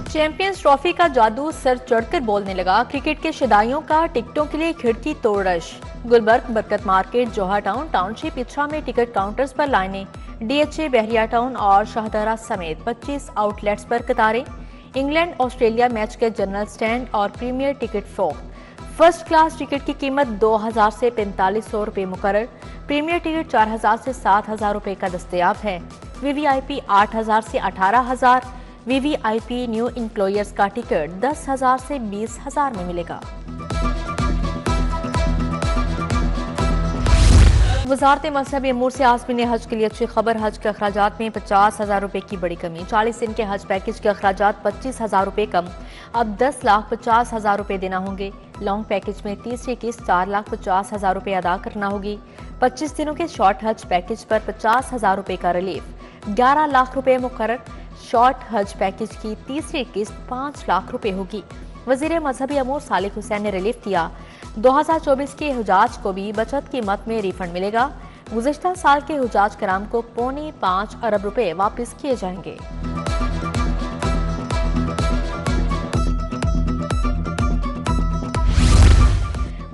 Champions trophy का जादू sir चढ़कर बोलने लगा। क्रिकेट के शदाइयों का टिकटों के लिए खिड़की तोड़ रश। गुलबर्ग, बरकत मार्केट, जोहा टाउन, टाउनशिप, इच्छा में टिकट काउंटर्स पर लाइनें। डीएचए, बहरिया टाउन और शाहदरा समेत 25 आउटलेट्स पर कतारें। इंग्लैंड ऑस्ट्रेलिया मैच के जनरल स्टैंड और प्रीमियर टिकट फरोख्त। फर्स्ट क्लास टिकट की कीमत 2000 से 4500 रुपए मुकर्रर। प्रीमियर टिकट 4000 से 7000 रुपए का दस्तयाब है। वीवीआईपी 8000 से 18000। वीवीआईपी न्यू इंप्लॉयर्स का टिकट 10,000 से 20,000 में मिलेगा। वजारत मजहबी अमूर से आज़मीन हज के लिए अच्छी खबर। हज के अखराजात में 50,000 रुपए की बड़ी कमी। 40 दिन के हज पैकेज के अखराजात 25,000 रुपए कम। अब 10,50,000 रुपए देना होंगे। लॉन्ग पैकेज में तीसरी किस्त 4,50,000 रुपए अदा करना होगी। 25 दिनों के शॉर्ट हज पैकेज पर 50,000 रुपए का रिलीफ। 11 लाख रुपए मुकर्रर। शॉर्ट हज पैकेज की तीसरी किस्त 5 लाख रुपए होगी। वजीर मजहबी अमूर सालिक हुसैन ने रिलीफ दिया। 2024 के हुजाज को भी बचत कीमत में रिफंड मिलेगा। गुज़िश्ता साल के हुजाज कराम को 5.25 अरब रुपए वापस किए जाएंगे।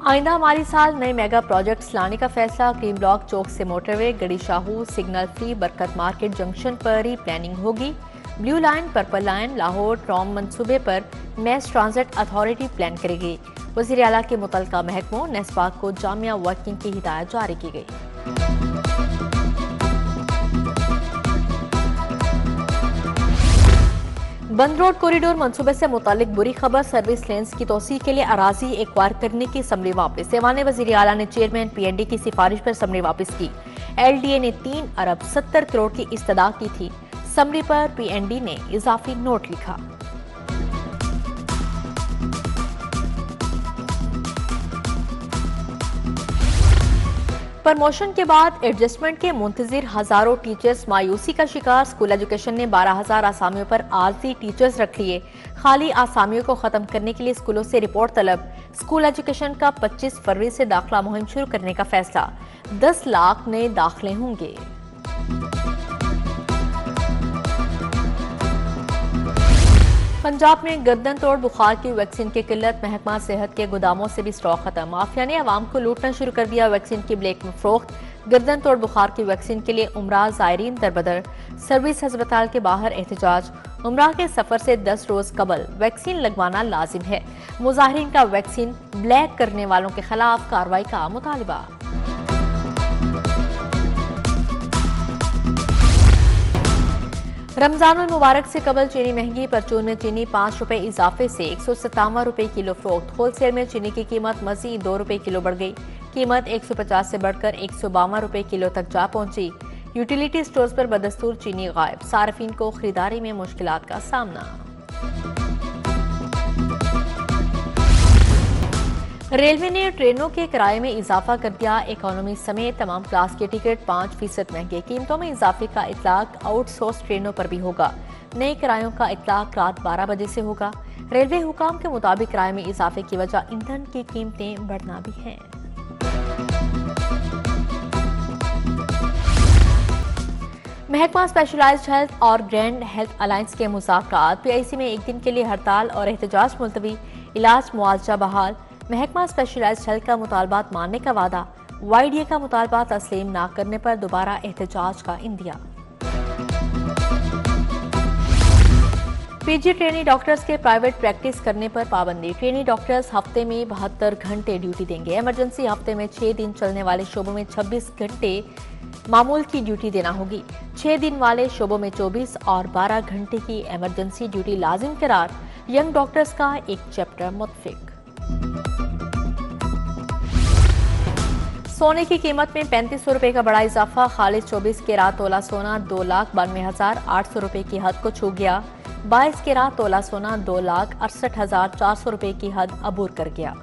आइंदा माली साल नए मेगा प्रोजेक्ट्स लाने का फैसला। क्रीम ब्लॉक चौक से motorway, Garhi Shahu, signal free, Barkat market junction पर ही प्लानिंग होगी। Blue line, purple line, Lahore tram मंसूबे पर मैस ट्रांजिट अथॉरिटी प्लान करेगी। वज़ीर आला के मुतल्लिका महकमों नेस्पाक को जामिया वर्किंग की हिदायत जारी की गई। बंद रोड कॉरिडोर मंसूबे से मुतालिक बुरी खबर। सर्विस लेन्स की तोसी के लिए अराजी एक्वायर करने की समरी वापस। ऐवान वज़ीर आला ने चेयरमैन पीएनडी की सिफारिश पर समरी वापस की। एलडीए ने 3 अरब 70 करोड़ की इस्तदा की थी। समरी पर पीएनडी ने इजाफी नोट लिखा। प्रमोशन के बाद एडजस्टमेंट के मुंतजिर हजारों टीचर्स मायूसी का शिकार। स्कूल एजुकेशन ने 12,000 आसामियों पर आरजी टीचर्स रख लिए। खाली आसामियों को खत्म करने के लिए स्कूलों से रिपोर्ट तलब। स्कूल एजुकेशन का 25 फरवरी से दाखिला मुहिम शुरू करने का फैसला। 10 लाख नए दाखिले होंगे। पंजाब में गर्दन तोड़ बुखार की वैक्सीन की किल्लत। महकमा सेहत के गोदामों से भी स्टॉक खत्म। माफिया ने आवाम को लूटना शुरू कर दिया। वैक्सीन की ब्लैक में फरोख्त। गर्दन तोड़ बुखार की वैक्सीन के लिए उमरा ज़ायरीन दरबदर। सर्विस अस्पताल के बाहर एहतजाज। उमरा के सफर से 10 रोज कबल वैक्सीन लगवाना लाजिम है। मुजाहिरीन का वैक्सीन ब्लैक करने वालों के खिलाफ कार्रवाई का मुतालबा। रमजानुल मुबारक से कबल चीनी महंगी। परचून में चीनी 5 रुपए इजाफे से 157 रुपए किलो फरोख्त। होलसेल में चीनी की कीमत मजीद 2 रुपए किलो बढ़ गई। कीमत 150 से बढ़कर 152 रुपए किलो तक जा पहुंची। यूटिलिटी स्टोर्स पर बदस्तूर चीनी गायब। सार्फिन को खरीदारी में मुश्किलात का सामना। रेलवे ने ट्रेनों के किराए में इजाफा कर दिया। इकोनॉमी समेत तमाम क्लास के टिकट 5% महंगे। कीमतों में इजाफे का इतलाक आउटसोर्स ट्रेनों पर भी होगा। नए किरायों का इतलाक रात 12 बजे से होगा। रेलवे हुकाम के मुताबिक किराए में इजाफे की वजह ईंधन की कीमतें बढ़ना भी है। महकमा स्पेशलाइज्ड हेल्थ और ग्रैंड हेल्थ अलायंस के मुज़ाकरात। पीआईसी में एक दिन के लिए हड़ताल और एहतजाज मुलतवी। इलाज मुआवजा बहाल। महकमा स्पेशलाइज्ड हेल्थ का मुतालबात मानने का वादा। वाईडीए का मुतालबा तस्लीम न करने पर दोबारा एहतजाज का इंदिया। पीजी ट्रेनी डॉक्टर्स के प्राइवेट प्रैक्टिस करने पर पाबंदी। ट्रेनी डॉक्टर्स हफ्ते में 72 घंटे ड्यूटी देंगे। इमरजेंसी हफ्ते में 6 दिन चलने वाले शोबों में 26 घंटे मामूल की ड्यूटी देना होगी। 6 दिन वाले शोबों में 24 और 12 घंटे की इमरजेंसी ड्यूटी लाजिम करार। यंग डॉक्टर्स का एक चैप्टर मुतफिक। सोने की कीमत में 3500 रुपए का बड़ा इजाफा। खालिद 24 के रात तोला सोना 2,92,800 रुपए की हद को छू गया। 22 के रात तोला सोना 2,68,400 रुपए की हद अबूर कर गया।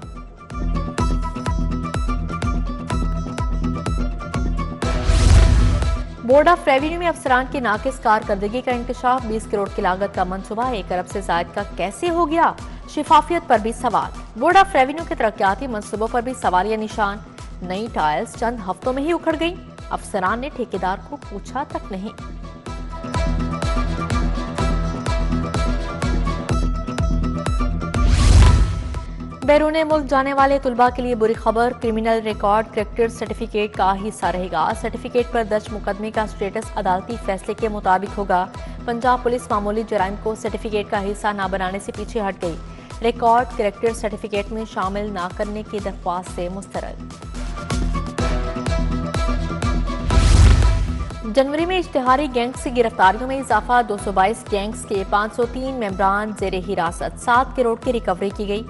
बोर्ड ऑफ रेवेन्यू में अफसरान की नाकिस कारकर्दगी का इंकशाफ। 20 करोड़ की लागत का मंसूबा 1 अरब से जायद का कैसे हो गया? शिफाफियत पर भी सवाल। बोर्ड ऑफ रेवेन्यू के तरक्याती मंसूबों पर भी सवालिया निशान। नई टाइल्स चंद हफ्तों में ही उखड़ गई। अफसरान ने ठेकेदार को पूछा तक नहीं। बैरून मुल्क जाने वाले तुलबा के लिए बुरी खबर, क्रिमिनल रिकॉर्ड करेक्टर सर्टिफिकेट का हिस्सा रहेगा। सर्टिफिकेट पर दर्ज मुकदमे का स्टेटस अदालती फैसले के मुताबिक होगा। पंजाब पुलिस मामूली जराइम को सर्टिफिकेट का हिस्सा न बनाने से पीछे हट गई। रिकॉर्ड करेक्टर सर्टिफिकेट में शामिल न करने की दरख्वास्त से मुस्तरद। जनवरी में इश्तिहारी गैंग्स की गिरफ्तारियों में इजाफा, 222 गैंग्स के 503 मेंबरान जेर हिरासत, 7 करोड़ की रिकवरी की गई।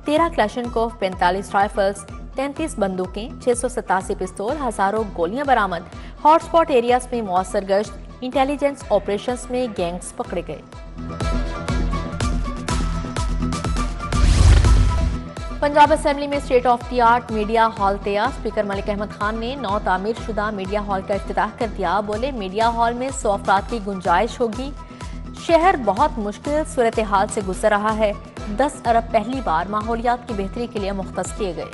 13 क्लैशनकोफ, 45 राइफल्स, 33 बंदूकें, 687 पिस्तौल, हजारों गोलियां बरामद। हॉटस्पॉट एरियाज में मौसर गश्त, इंटेलिजेंस ऑपरेशंस में गैंग्स पकड़े गए। पंजाब असेंबली में state of the art media hall तैयार। स्पीकर मलिक अहमद खान ने नौ तामीर शुदा मीडिया हॉल का इफ्तिताह कर दिया। बोले, मीडिया हॉल में 100 अफराद की गुंजाइश होगी। शहर बहुत मुश्किल सूरत हाल से गुजर रहा है। 10 अरब पहली बार माहौलियात की बेहतरी के लिए मुख्तस किए गए।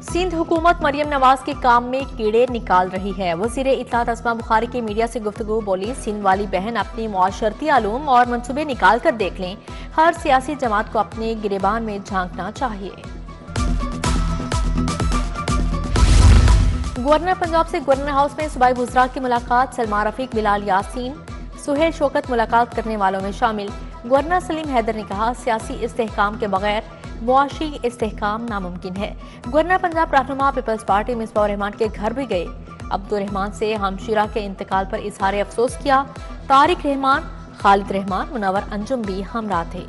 सिंध हुकूमत मरियम नवाज के काम में कीड़े निकाल रही है। वजीर इत्तलात अस्मा बुखारी की मीडिया से गुफ्तगू, बोली, सिंध वाली बहन अपनी मुआशरती आलूम और मंसूबे निकाल कर देख लें। हर सियासी जमात को अपने गिरेबान में झांकना चाहिए। गवर्नर पंजाब से गवर्नर हाउस में सूबाई वुज़रा की मुलाकात। सलमान रफीक, बिलाल यासीन, सुहेल शौकत मुलाकात करने वालों में शामिल। गवर्नर सलीम हैदर ने कहा, सियासी इस्तेहकाम के बगैर मुआशी इस्तेहकाम नामुमकिन है। गवर्नर पंजाब रहनुमा पीपल्स पार्टी मिसबाह रहमान के घर भी गए। अब्दुल रहमान से हमशीरा के इंतकाल पर इजहार अफसोस किया। तारिक रहमान, खालिद रहमान, मुनव्वर अंजुम भी हमरा थे।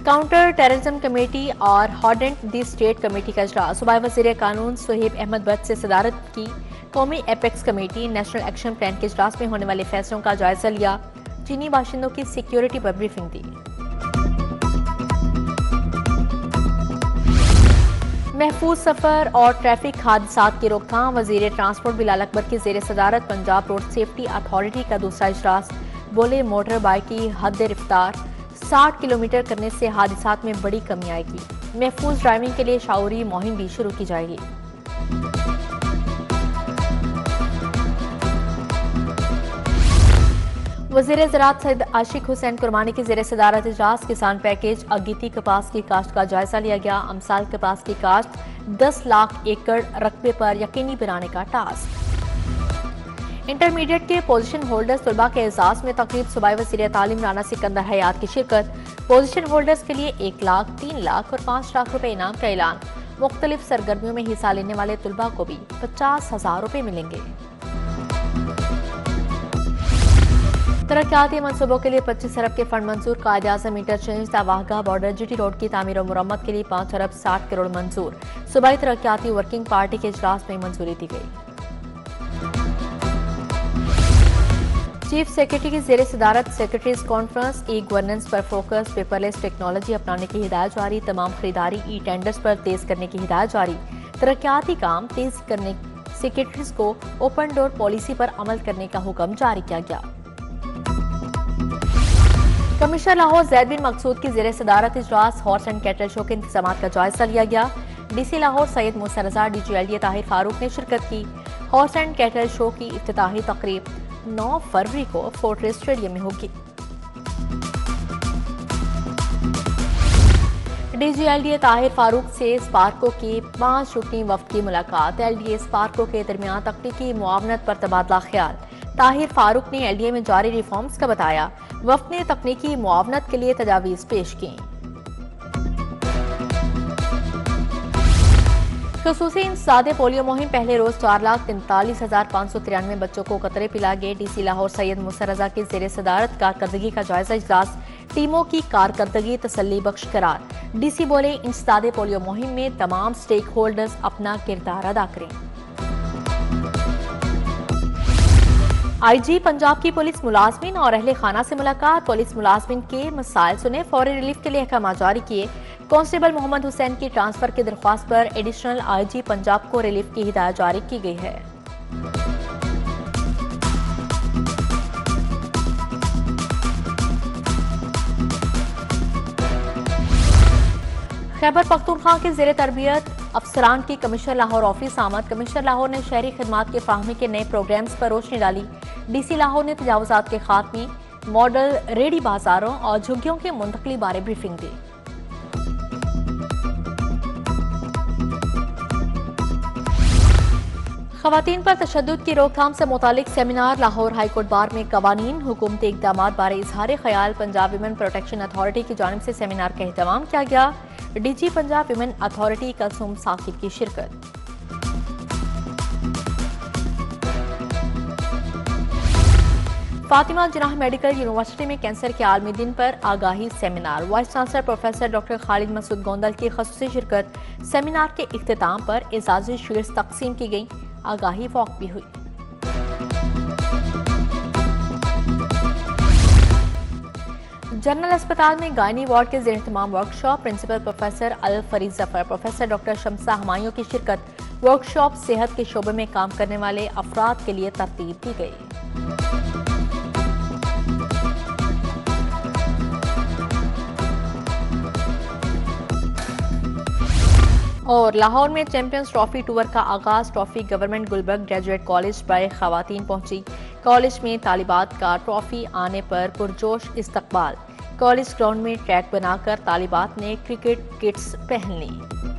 काउंटर टेररिज्म कमेटी और हार्डेंट दी स्टेट कमेटी का इजलास। सूबाई वज़ीर कानून सुहेब अहमद बट से सदारत की कौमी apex committee national action plan के इजलास में होने वाले फैसलों का जायजा लिया। चीनी बाशिंदों की सिक्योरिटी पर ब्रीफिंग दी। महफूज सफर और ट्रैफिक हादसात की रोकथाम। वजीर ट्रांसपोर्ट बिलाल अकबर की जेर सदारत पंजाब रोड सेफ्टी अथॉरिटी का दूसरा इजलास। बोले, मोटर बाइक की हद रफ्तार 60 किलोमीटर करने से हादसात में बड़ी कमी आएगी। महफूज ड्राइविंग के लिए शाउरी मुहिम भी शुरू की जाएगी। वज़ीर ज़राअत सैयद आशिक हुसैन कुरबानी की ज़ेर सदारत इजलास। किसान पैकेज, अगीती कपास की काश्त का जायजा लिया गया। अमसाल कपास की काश्त 10 लाख एकड़ रकबे पर यकीनी बनाने का टास्क। इंटरमीडिएट के पोजीशन होल्डर्स तुलबा के एजाज में तकरीब। सूबाई वज़ीर तालीम राना सिकंदर हयात की शिरकत। पोजीशन होल्डर्स के लिए 1 लाख, 3 लाख और 5 लाख रुपए इनाम का ऐलान। मुख्तलिफ सरगर्मियों में हिस्सा लेने वाले तुलबा को भी 50,000 रुपए मिलेंगे। तरक्याती मनसूबों के लिए 25 अरब के फंड मंजूर। कायदे आज़म इंटरचेंज वाहगा बॉर्डर जीटी रोड की तामीर और मुरम्मत के लिए 5 अरब 60 करोड़ मंजूर। सूबाई तरक्याती वर्किंग पार्टी के इजलास में मंजूरी दी गई। चीफ सेक्रेटरी की जेर सदारत सेक्रेटरीज कॉन्फ्रेंस। ई गवर्नेंस पर फोकस, पेपरलेस टेक्नोलॉजी अपनाने की हिदायत जारी। तमाम खरीदारी ई टेंडर्स पर तेज करने की हिदायत जारी। तरक्याती काम तेज करने सेक्रेटरीज को ओपन डोर पॉलिसी पर अमल करने का हुक्म जारी किया गया। कमिश्नर लाहौर जैद बिन मकसूद की जेर सदारत इजलास। हॉर्स एंड कैटल शो के इंतजाम का जायजा लिया गया। डीसी लाहौर सैयद मूसा रजा, डीजीएलडीए ताहिर फारूक ने शिरकत की। हॉर्स एंड कैटल शो की इफ्तिताही तकरीब 9 फरवरी को फोर्ट्रेस स्टेडियम में होगी। डीजीएलडीए ताहिर फारूक से स्पार्को की 5 रुकनी वफ्द की मुलाकात। एलडीए स्पार्को के दरमियान तकनीकी मुआवनत पर तबादला ख्याल। ताहिर फारूक ने एलडीए में जारी रिफॉर्म्स का बताया। वफ्द ने तकनीकी मुआवनत के लिए तजावीज पेश की। खसूसी इंसदादे पोलियो मुहिम। पहले रोज 4,43,593 बच्चों को कतरे पिला गए। डीसी लाहौर सैयद मूसा रजा की जेर सदारत कारकर्दगी का जायजा इजलास। टीमों की कारकर्दगी तसल्ली बख्श करार। डीसी बोले, इंसदादे पोलियो मुहिम में तमाम स्टेक होल्डर्स अपना किरदार अदा करें। आईजी पंजाब की पुलिस मुलाजमिन और अहले खाना से मुलाकात। पुलिस मुलाजमिन के मसाइल सुने, फौरी रिलीफ के लिए अहकाम जारी किए। कांस्टेबल मोहम्मद हुसैन की ट्रांसफर की दरख्वास्त पर एडिशनल आईजी पंजाब को रिलीफ की हिदायत जारी की गई है। खैबर पख्तूनख्वा के जेर तरबियत अफसरान की कमिश्नर लाहौर ऑफिस आमद। कमिश्नर लाहौर ने शहरी खदमात के फाहमी के नए प्रोग्राम्स पर रोशनी डाली। DC लाहौर ने तजावुजात के खात्मे, मॉडल रेडी बाजारों और झुग्गियों की मुंतकली बारे ब्रीफिंग दी। खवातीन पर तशद्दुद की रोकथाम से मुतालिक सेमिनार। लाहौर हाईकोर्ट बार में कवानीन हुकूमती इक़दाम बारे इजहार ख्याल। पंजाब विमेन प्रोटेक्शन अथॉरिटी की जानिब से सेमिनार का एहतमाम किया गया। DG Punjab women authority Kulsoom Saqib की शिरकत। फातिमा जिन्नाह मेडिकल यूनिवर्सिटी में कैंसर के आलमी दिन पर आगाही seminar. Vice chancellor professor doctor Khalid Masood Gondal की खसूसी शिरकत। सेमिनार के इख्तिताम पर एजाज़ी शील्ड्स तकसीम की गई। आगाही वॉक भी हुई। जनरल अस्पताल में गायनी वार्ड के ज़ेर इंतमाम वर्कशॉप। प्रिंसिपल प्रोफेसर अल फरीद जफर, प्रोफेसर डॉक्टर शमसा हमायूं की शिरकत। वर्कशॉप सेहत के शोबे में काम करने वाले अफराद के लिए तरतीब दी गई। और लाहौर में चैंपियंस ट्रॉफी टूर का आगाज। Trophy government Gulbarga graduate college पर खवातीन पहुंची। कॉलेज में तालिबात का ट्रॉफी आने पर पुरजोश इस्तकबाल। कॉलेज ग्राउंड में ट्रैक बनाकर तालिबात ने क्रिकेट किट्स पहन ली।